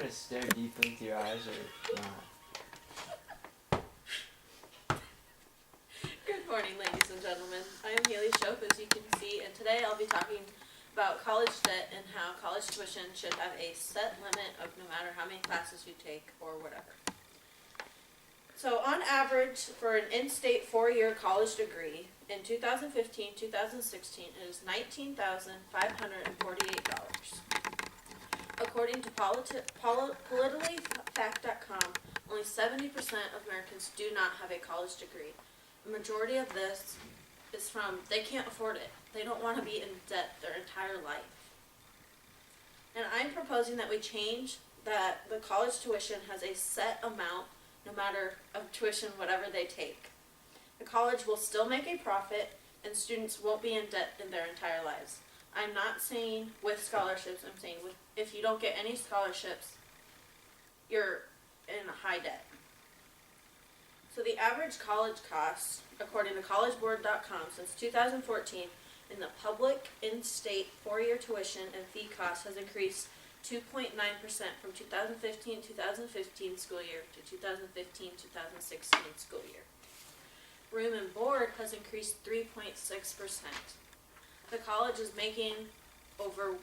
to stare deep into your eyes or not? Good morning, ladies and gentlemen. I am Shope, as you can see, and today I'll be talking about college debt and how college tuition should have a set limit of no matter how many classes you take or whatever. So on average, for an in-state four-year college degree, in 2015-2016, it is $19,548. According to politicallyfact.com, only 70% of Americans do not have a college degree. The majority of this is from they can't afford it. They don't want to be in debt their entire life. And I'm proposing that we change that the college tuition has a set amount no matter of tuition whatever they take. The college will still make a profit and students won't be in debt in their entire lives. I'm not saying with scholarships, I'm saying if you don't get any scholarships, you're in high debt. So the average college cost, according to collegeboard.com, since 2014, in the public in-state four-year tuition and fee cost has increased 2.9% from 2015-2015 school year to 2015-2016 school year. Room and board has increased 3.6%. The college is making over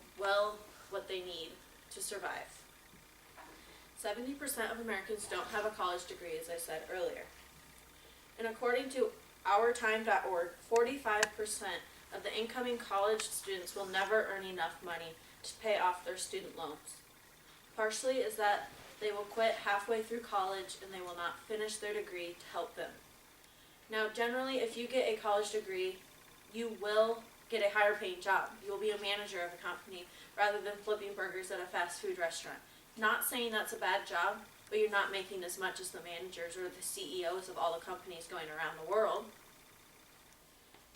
what they need to survive. 70% of Americans don't have a college degree, as I said earlier. And according to OurTime.org, 45% of the incoming college students will never earn enough money to pay off their student loans. Partially is that they will quit halfway through college and they will not finish their degree to help them. Now, generally, if you get a college degree, you will get a higher paying job. You will be a manager of a company rather than flipping burgers at a fast food restaurant. Not saying that's a bad job, but you're not making as much as the managers or the CEOs of all the companies going around the world.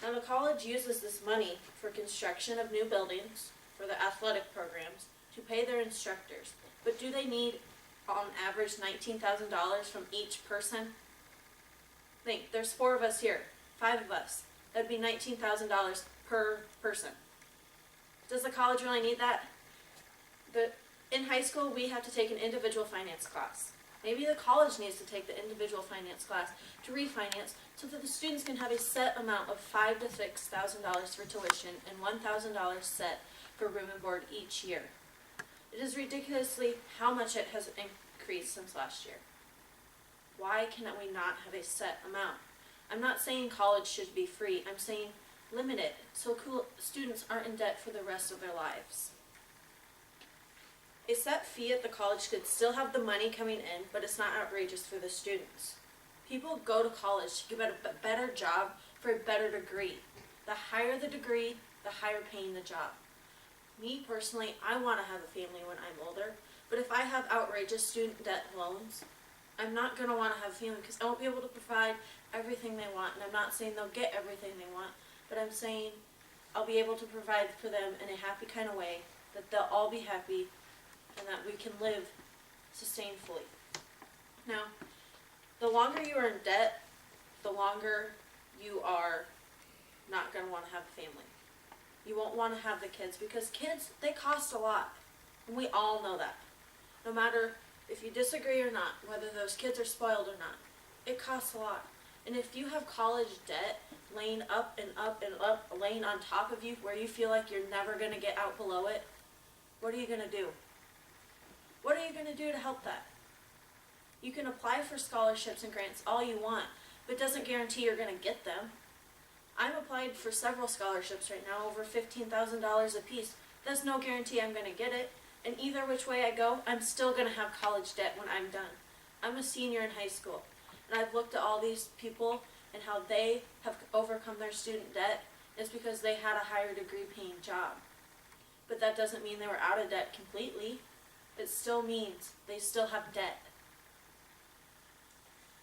Now, the college uses this money for construction of new buildings, for the athletic programs, to pay their instructors. But do they need, on average, $19,000 from each person? Think, there's 4 of us here, 5 of us. That'd be $19,000 per person. Does the college really need that? In high school, we have to take an individual finance class. Maybe the college needs to take the individual finance class to refinance so that the students can have a set amount of $5,000 to $6,000 for tuition and $1,000 set for room and board each year. It is ridiculously how much it has increased since last year. Why cannot we not have a set amount? I'm not saying college should be free. I'm saying limit it so students aren't in debt for the rest of their lives. A set fee at the college could still have the money coming in, but it's not outrageous for the students. People go to college to get a better job for a better degree. The higher the degree, the higher paying the job. Me personally, I want to have a family when I'm older, but if I have outrageous student debt loans, I'm not going to want to have a family because I won't be able to provide everything they want. And I'm not saying they'll get everything they want, but I'm saying I'll be able to provide for them in a happy kind of way, that they'll all be happy, and that we can live sustainably. Now, the longer you are in debt, the longer you are not going to want to have a family. You won't want to have the kids because kids, they cost a lot. And we all know that. No matter if you disagree or not, whether those kids are spoiled or not, it costs a lot. And if you have college debt laying up and up and up, laying on top of you where you feel like you're never going to get out below it, what are you going to do? What are you going to do to help that? You can apply for scholarships and grants all you want, but it doesn't guarantee you're going to get them. I'm applied for several scholarships right now, over $15,000 a piece. There's no guarantee I'm going to get it, and either which way I go, I'm still going to have college debt when I'm done. I'm a senior in high school, and I've looked at all these people and how they have overcome their student debt. It's because they had a higher degree paying job. But that doesn't mean they were out of debt completely. It still means they still have debt.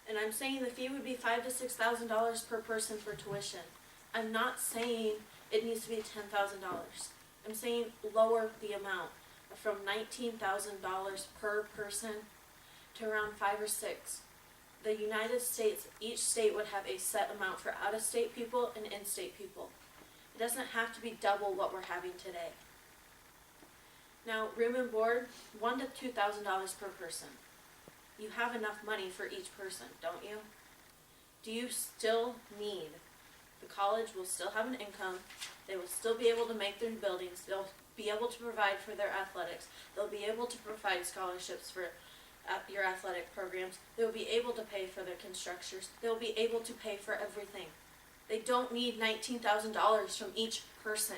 And I'm saying the fee would be $5,000 to $6,000 per person for tuition. I'm not saying it needs to be $10,000. I'm saying lower the amount from $19,000 per person to around 5 or 6. The United States, each state would have a set amount for out-of-state people and in-state people. It doesn't have to be double what we're having today. Now, room and board, $1,000 to $2,000 per person. You have enough money for each person, don't you? Do you still need, the college will still have an income, they will still be able to make their buildings, they'll be able to provide for their athletics, they'll be able to provide scholarships for your athletic programs, they'll be able to pay for their constructors, they'll be able to pay for everything. They don't need $19,000 from each person.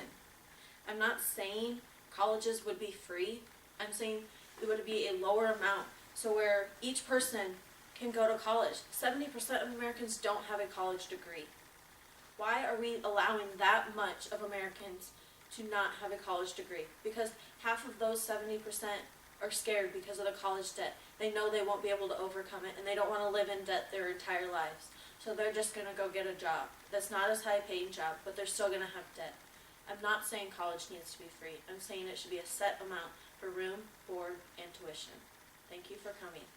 I'm not saying colleges would be free, I'm saying it would be a lower amount, so where each person can go to college. 70% of Americans don't have a college degree. Why are we allowing that much of Americans to not have a college degree? Because half of those 70% are scared because of the college debt. They know they won't be able to overcome it, and they don't want to live in debt their entire lives. So they're just going to go get a job that's not as high paying job, but they're still going to have debt. I'm not saying college needs to be free. I'm saying it should be a set amount for room, board, and tuition. Thank you for coming.